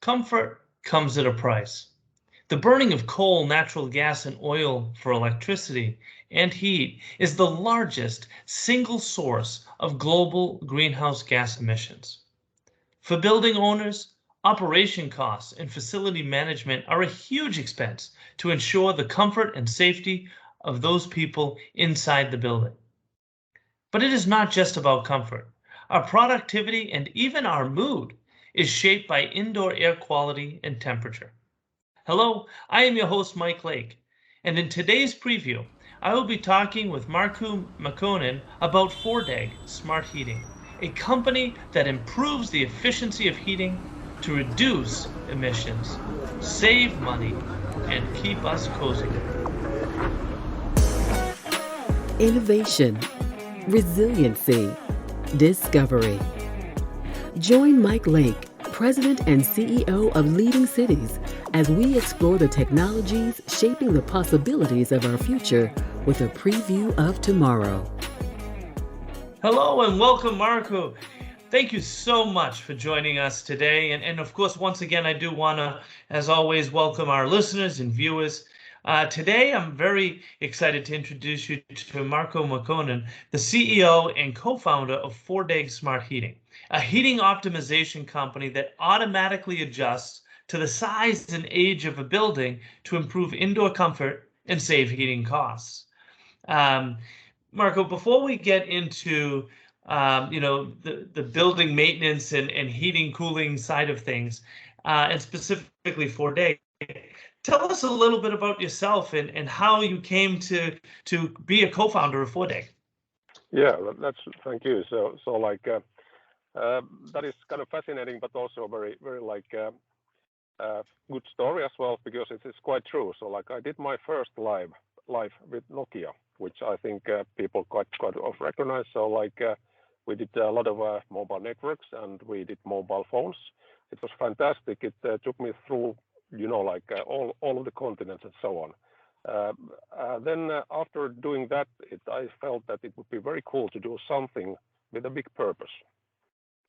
Comfort comes at a price. The burning of coal, natural gas, and oil for electricity and heat is the largest single source of global greenhouse gas emissions. For building owners, operation costs and facility management are a huge expense to ensure the comfort and safety of those people inside the building. But it is not just about comfort. Our productivity and even our mood is shaped by indoor air quality and temperature. Hello, I am your host, Mike Lake, and in today's preview, I will be talking with Markku Makkonen about Fourdeg Smart Heating, a company that improves the efficiency of heating to reduce emissions, save money, and keep us cozy. Innovation, resiliency, discovery. Join Mike Lake, President and CEO of Leading Cities, as we explore the technologies shaping the possibilities of our future with a preview of tomorrow. Hello and welcome, Markku. Thank you so much for joining us today. And of course, once again, I do want to, as always, welcome our listeners and viewers. Today, I'm very excited to introduce you to Markku Makkonen, the CEO and co-founder of Fourdeg Smart Heating, a heating optimization company that automatically adjusts to the size and age of a building to improve indoor comfort and save heating costs. Marco, before we get into the building maintenance and heating, cooling side of things, and specifically Fourdeg, tell us a little bit about yourself and how you came to be a co-founder of Fourdeg. Yeah, thank you. That is kind of fascinating, but also very good story as well, because it is quite true. So I did my first live with Nokia, which I think people quite recognize. So we did a lot of mobile networks and we did mobile phones. It was fantastic. It took me through all of the continents and so on. Then after doing that, I felt that it would be very cool to do something with a big purpose.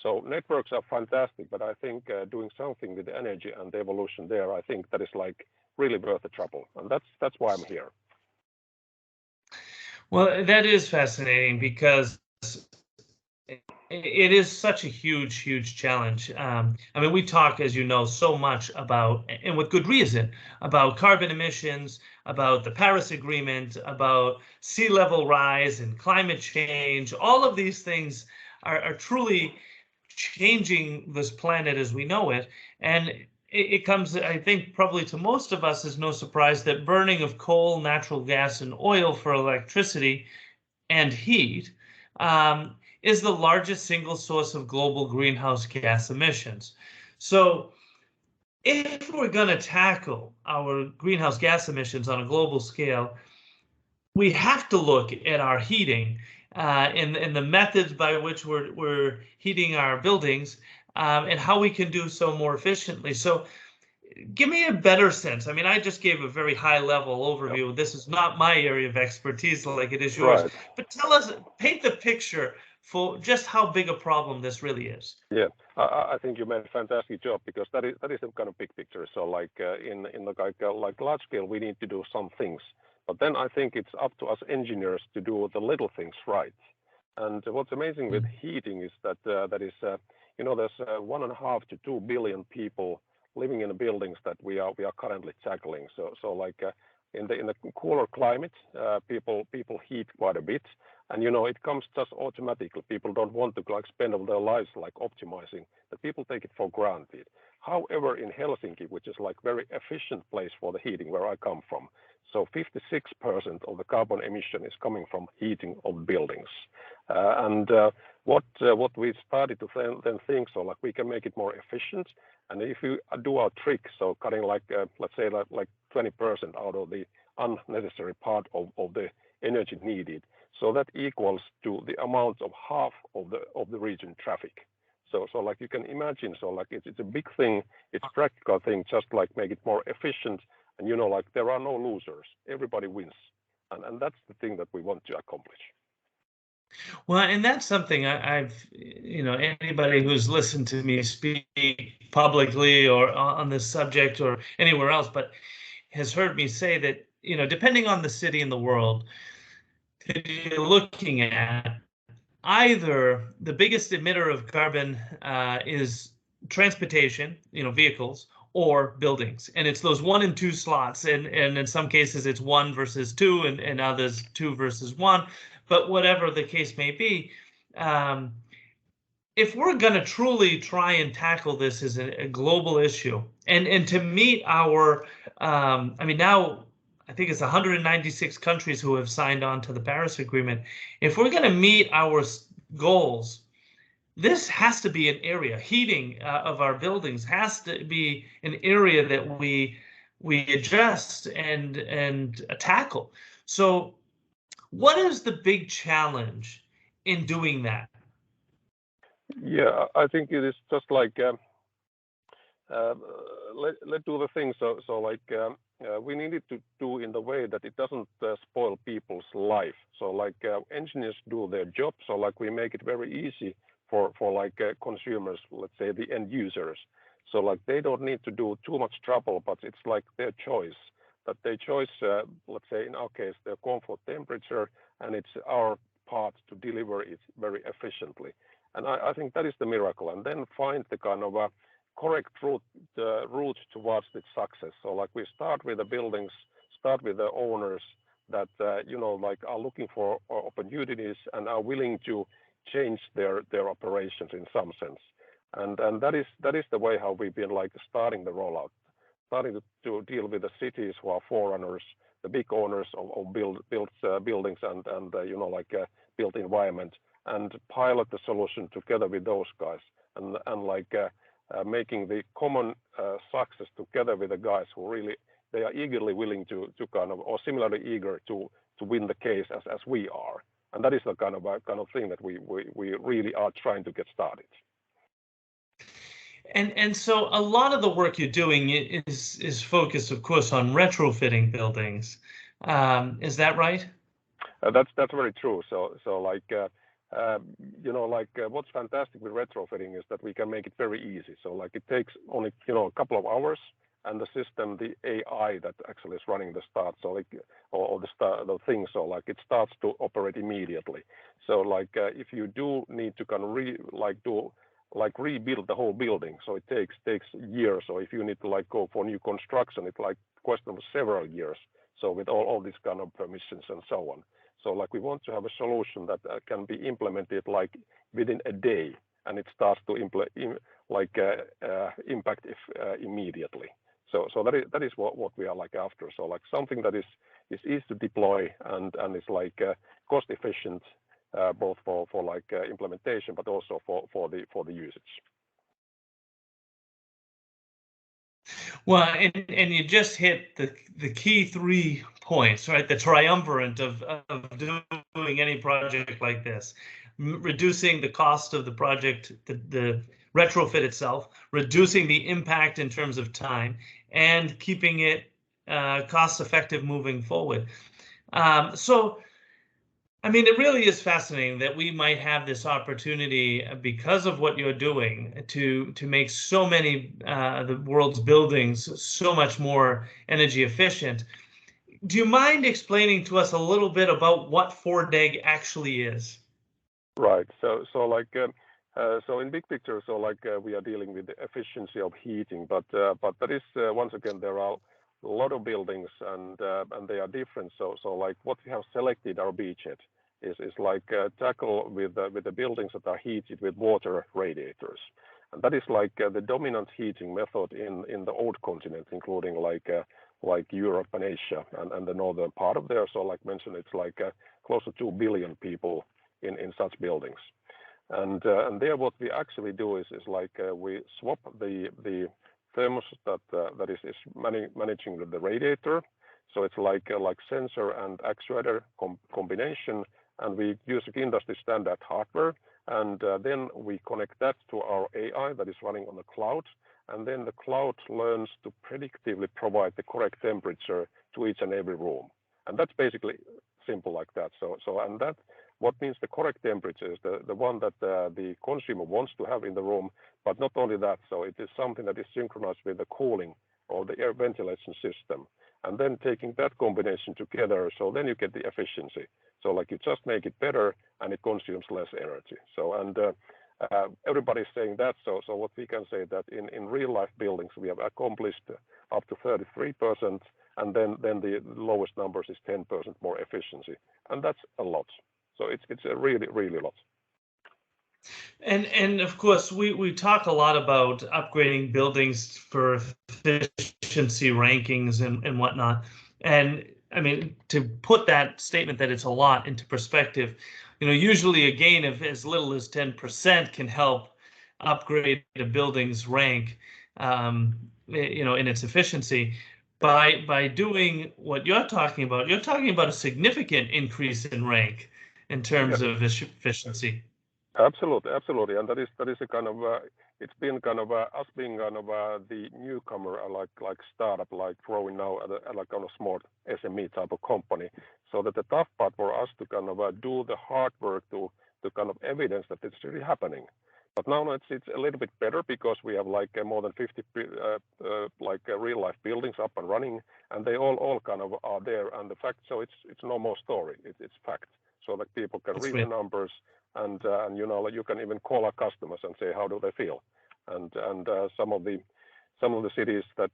So networks are fantastic, but I think doing something with the energy and the evolution there, I think that is really worth the trouble, and that's why I'm here. Well, that is fascinating because it is such a huge challenge. I mean, we talk, as you know, so much about, and with good reason, about carbon emissions, about the Paris Agreement, about sea level rise and climate change. All of these things are truly changing this planet as we know it. And it comes, I think, probably to most of us is no surprise that burning of coal, natural gas, and oil for electricity and heat is the largest single source of global greenhouse gas emissions. So if we're going to tackle our greenhouse gas emissions on a global scale, we have to look at our heating and the methods by which we're heating our buildings and how we can do so more efficiently. So give me a better sense. I mean, I just gave a very high level overview. Yep. This is not my area of expertise like it is yours. Right. But tell us, paint the picture for just how big a problem this really is. Yeah, I think you made a fantastic job, because that is the kind of big picture. So in the large scale, we need to do some things. But then I think it's up to us engineers to do the little things right. And what's amazing with heating is that there's 1.5 to 2 billion people living in the buildings that we are currently tackling. So in the cooler climate, people heat quite a bit, and it comes just automatically. People don't want to spend all their lives optimizing, but people take it for granted. However, in Helsinki, which is very efficient place for the heating where I come from, so 56% of the carbon emission is coming from heating of buildings. What we started to then think, so we can make it more efficient, and if you do our trick, so cutting let's say 20% out of the unnecessary part of the energy needed, so that equals to the amount of half of the region traffic. So you can imagine, so it's a big thing, it's a practical thing, just make it more efficient, and there are no losers, everybody wins, and that's the thing that we want to accomplish. Well, and that's something I've, anybody who's listened to me speak publicly or on this subject or anywhere else, but has heard me say that, depending on the city in the world that you're looking at, either the biggest emitter of carbon is transportation, vehicles, or buildings. And it's those 1 and 2 slots. And in some cases, it's 1 versus 2, and others 2 versus 1. But whatever the case may be, um, if we're going to truly try and tackle this as a global issue, and to meet our, now I think it's 196 countries who have signed on to the Paris Agreement. If we're going to meet our goals, this has to be an area. Heating of our buildings has to be an area that we adjust and tackle. So, what is the big challenge in doing that? Yeah, I think it is just like uh, let do the thing. So like we need it to do in the way that it doesn't spoil people's life. So like engineers do their job. So like we make it very easy for like consumers, let's say the end users. So like they don't need to do too much trouble, but it's like their choice. That they choose, let's say in our case, their comfort temperature, and it's our part to deliver it very efficiently. And I think that is the miracle. And then find the kind of correct route towards its success. So like we start with the buildings, start with the owners that like are looking for opportunities and are willing to change their operations in some sense. And that is the way how we've been like starting the rollout, starting to deal with the cities who are forerunners, the big owners of buildings and like built environment, and pilot the solution together with those guys, and like making the common success together with the guys who really they are eagerly willing to kind of, or similarly eager to win the case as we are. And that is the kind of thing that we really are trying to get started. And so a lot of the work you're doing is focused, of course, on retrofitting buildings. Is that right? That's very true. So like what's fantastic with retrofitting is that we can make it very easy. So like it takes only a couple of hours, and the system, the AI that actually is running the start, so like or the thing, so like it starts to operate immediately. So like if you do need to kind of rebuild the whole building, so it takes years. So if you need to like go for new construction, it's like question of several years. So with all these kind of permissions and so on. So like we want to have a solution that can be implemented like within a day, and it starts to impact immediately. So that is what we are like after. So like something that is easy to deploy and is like cost efficient, both for like implementation, but also for the usage. Well, and you just hit the key 3 points, right? The triumvirate of doing any project like this, reducing the cost of the project, the retrofit itself, reducing the impact in terms of time, and keeping it cost effective moving forward. So it really is fascinating that we might have this opportunity because of what you're doing to make so many the world's buildings so much more energy efficient. Do you mind explaining to us a little bit about what Fourdeg actually is? Right. So in big picture, so like we are dealing with the efficiency of heating, but that is once again there are a lot of buildings and they are different. So like what we have selected our beachhead is like tackle with the buildings that are heated with water radiators, and that is like the dominant heating method in the old continent, including like Europe and Asia and the northern part of there. So like mentioned, it's like close to 2 billion people in such buildings. And there, what we actually do is like we swap the thermostat that is managing the radiator. So it's like sensor and actuator combination, and we use industry standard hardware, and then we connect that to our AI that is running on the cloud, and then the cloud learns to predictively provide the correct temperature to each and every room, and that's basically simple like that. So and what means the correct temperature is the one that the consumer wants to have in the room, but not only that, so it is something that is synchronized with the cooling or the air ventilation system, and then taking that combination together, so then you get the efficiency. So like you just make it better and it consumes less energy. So and everybody's saying that. So what we can say that in real life buildings we have accomplished up to 33%, and then the lowest numbers is 10% more efficiency, and that's a lot. So it's a really a lot. And of course, we talk a lot about upgrading buildings for efficiency rankings and whatnot. And I mean, to put that statement that it's a lot into perspective, usually a gain of as little as 10% can help upgrade a building's rank, in its efficiency. By doing what you're talking about a significant increase in rank in terms of efficiency. Absolutely, and that is a kind of it's been kind of us being kind of the newcomer, like startup, like growing now like on a small SME type of company. So that the tough part for us to kind of do the hard work to kind of evidence that it's really happening. But now it's a little bit better because we have like more than 50 real life buildings up and running, and they all kind of are there. And the fact, so it's no more story, it's fact. So that people can read the numbers, and you can even call our customers and say how do they feel, and some of the cities that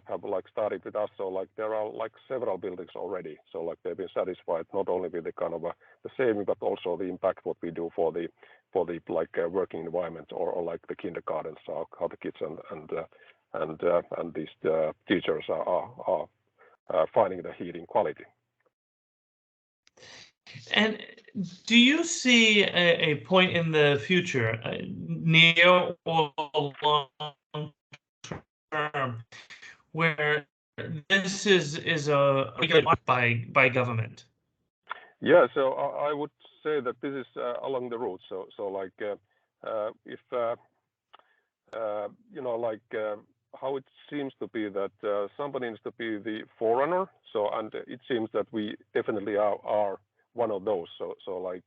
have like started with us, so like there are like several buildings already, so like they've been satisfied not only with the kind of the saving, but also the impact what we do for the like working environment or like the kindergartens, how the kids and these teachers are finding the heating quality. And do you see a point in the future, near or long term, where this is a regulated by government? Yeah, so I would say that this is along the route. So like if how it seems to be that somebody needs to be the forerunner. So and it seems that we definitely are one of those. So like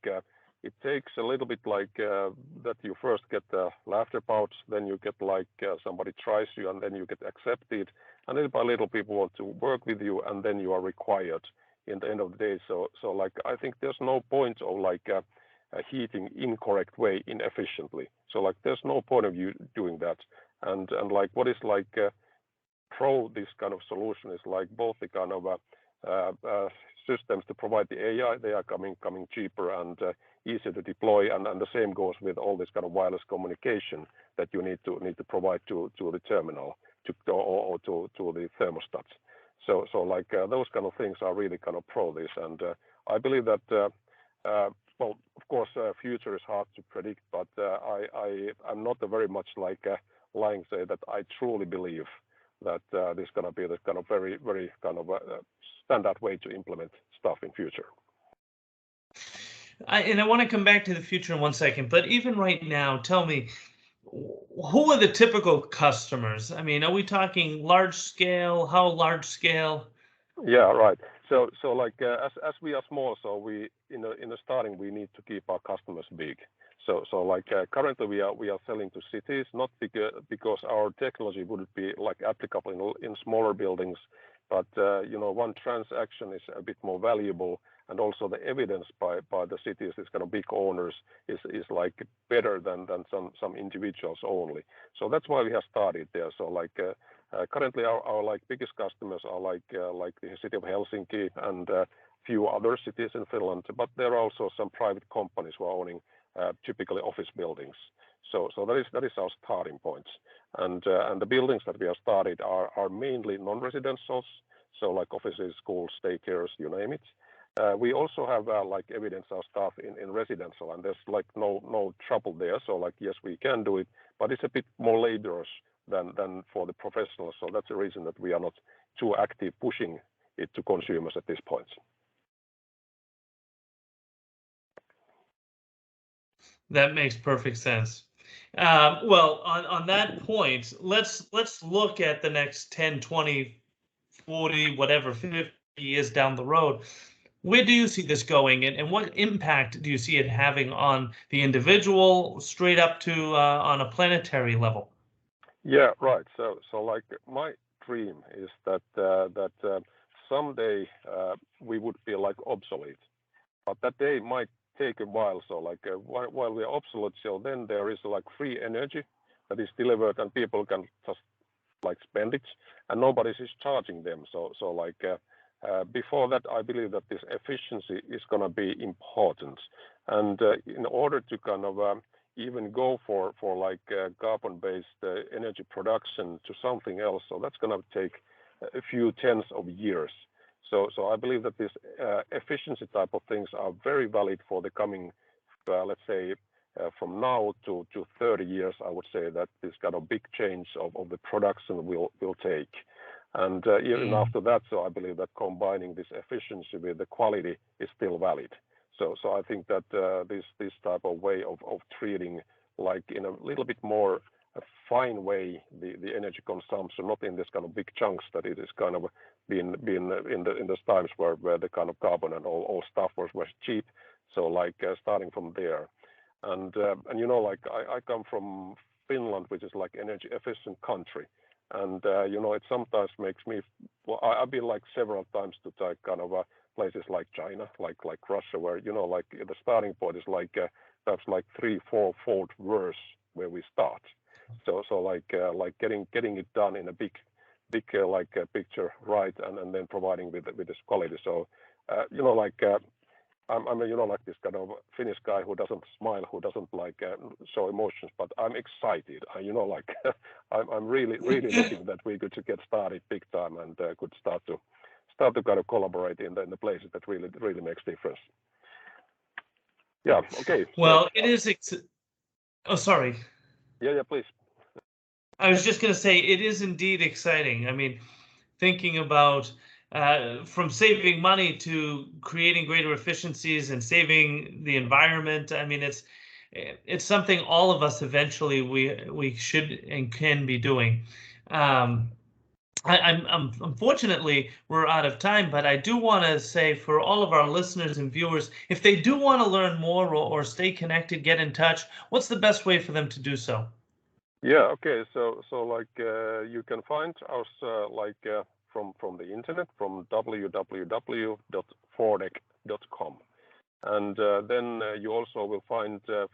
it takes a little bit like that you first get the laughter bouts, then you get like somebody tries you, and then you get accepted, and little by little people want to work with you, and then you are required in the end of the day. So like I think there's no point of like heating incorrect way inefficiently. So like there's no point of you doing that. And like what is like pro this kind of solution is like both the kind of systems to provide the AI, they are coming cheaper and easier to deploy, and the same goes with all this kind of wireless communication that you need to provide to the terminal or to the thermostats. So like those kind of things are really kind of pro this, and I believe that well, of course, future is hard to predict, but I'm not very much like lying say that I truly believe that this is going to be the kind of very kind of standard way to implement stuff in future. I want to come back to the future in 1 second, but even right now, tell me, who are the typical customers? I mean, are we talking large scale? How large scale? Yeah, right. So like as we are small, so we in the starting we need to keep our customers big. So like currently we are selling to cities, not because our technology wouldn't be like applicable in smaller buildings, but one transaction is a bit more valuable, and also the evidence by the cities, these kind of big owners, is like better than some individuals only. So that's why we have started there. So like currently our like biggest customers are like the city of Helsinki and few other cities in Finland, but there are also some private companies who are owning typically office buildings. So that is our starting points, and the buildings that we have started are mainly non-residentials, so like offices, schools, daycares, you name it. We also have like evidence our stuff in residential, and there's like no trouble there. So like yes, we can do it, but it's a bit more laborious than for the professionals. So that's the reason that we are not too active pushing it to consumers at this point. That makes perfect sense. Well, on that point, let's look at the next 10, 20, 40, whatever, 50 years down the road. Where do you see this going, and what impact do you see it having on the individual, straight up to on a planetary level? Yeah, right. So like my dream is that someday we would be like obsolete, but that day might take a while. So like while we are obsolete, so then there is like free energy that is delivered, and people can just like spend it, and nobody is charging them. So like before that, I believe that this efficiency is going to be important, and in order to kind of even go for like carbon-based energy production to something else, so that's going to take a few tens of years. So I believe that this efficiency type of things are very valid for the coming, let's say, from now to 30 years. I would say that this kind of big change of the production will take. And even after that, so I believe that combining this efficiency with the quality is still valid. So I think that this type of way of treating, like in a little bit more a fine way, the energy consumption, not in this kind of big chunks that it is kind of been in the times where the kind of carbon and all stuff was cheap. So like starting from there, and you know, like I come from Finland, which is like energy efficient country, and you know, it sometimes makes me, well, I've been like several times to kind of places like China, like Russia, where you know, like the starting point is like perhaps like 3-4-fold worse where we start. So like getting it done in a big like picture right, and then providing with this quality. So you know, like I'm you know, like this kind of Finnish guy who doesn't smile, who doesn't like show emotions, but I'm excited. You know, like I'm really looking that we could get started big time, and could start to kind of collaborate in the places that really makes difference. Yeah. Okay. Well, it is. Oh, sorry. Yeah. Please. I was just going to say it is indeed exciting. I mean, thinking about from saving money to creating greater efficiencies and saving the environment. I mean, it's something all of us eventually we should and can be doing. I'm unfortunately we're out of time, but I do want to say for all of our listeners and viewers, if they do want to learn more or stay connected, get in touch, what's the best way for them to do so? Yeah. Okay. So like you can find us like from the internet, from www.fourdeg.com, and then you also will find the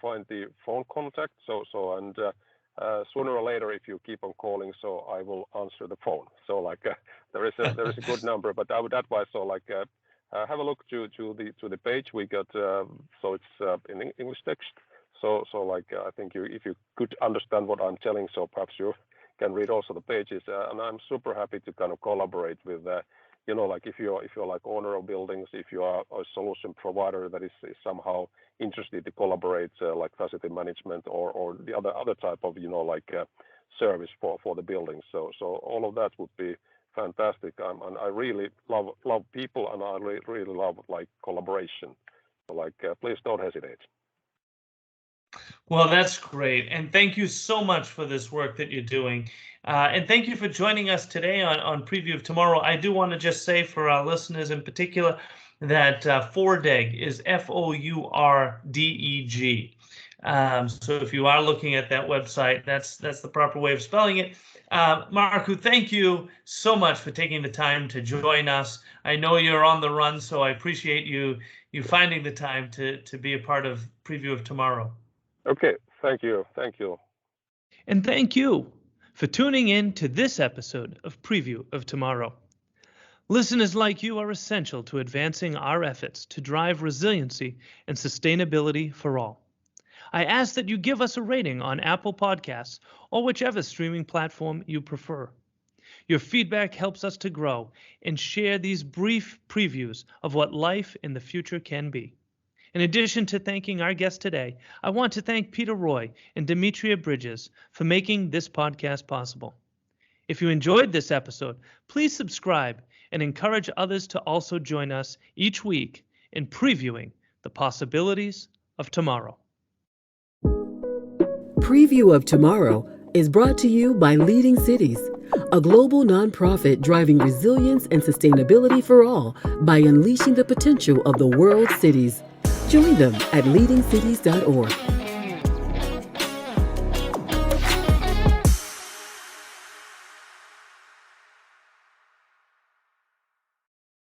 phone contact. So and sooner or later, if you keep on calling, so I will answer the phone. So like there is a good number, but I would advise, so like have a look to the page we got. So it's in English text. So like I think if you could understand what I'm telling, so perhaps you can read also the pages. And I'm super happy to kind of collaborate with you know, like if you're like owner of buildings, if you are a solution provider that is somehow interested to collaborate, like facility management or the other type of, you know, like service for the buildings. So all of that would be fantastic. And I really love people, and I really love like collaboration. So like please don't hesitate. Well, that's great. And thank you so much for this work that you're doing. And thank you for joining us today on Preview of Tomorrow. I do want to just say for our listeners in particular that Fourdeg is Fourdeg. So if you are looking at that website, that's the proper way of spelling it. Markku, thank you so much for taking the time to join us. I know you're on the run, so I appreciate you finding the time to be a part of Preview of Tomorrow. Okay, thank you. And thank you for tuning in to this episode of Preview of Tomorrow. Listeners like you are essential to advancing our efforts to drive resiliency and sustainability for all. I ask that you give us a rating on Apple Podcasts or whichever streaming platform you prefer. Your feedback helps us to grow and share these brief previews of what life in the future can be. In addition to thanking our guest today, I want to thank Peter Roy and Demetria Bridges for making this podcast possible. If you enjoyed this episode, please subscribe and encourage others to also join us each week in previewing the possibilities of tomorrow. Preview of Tomorrow is brought to you by Leading Cities, a global nonprofit driving resilience and sustainability for all by unleashing the potential of the world's cities. Join them at leadingcities.org.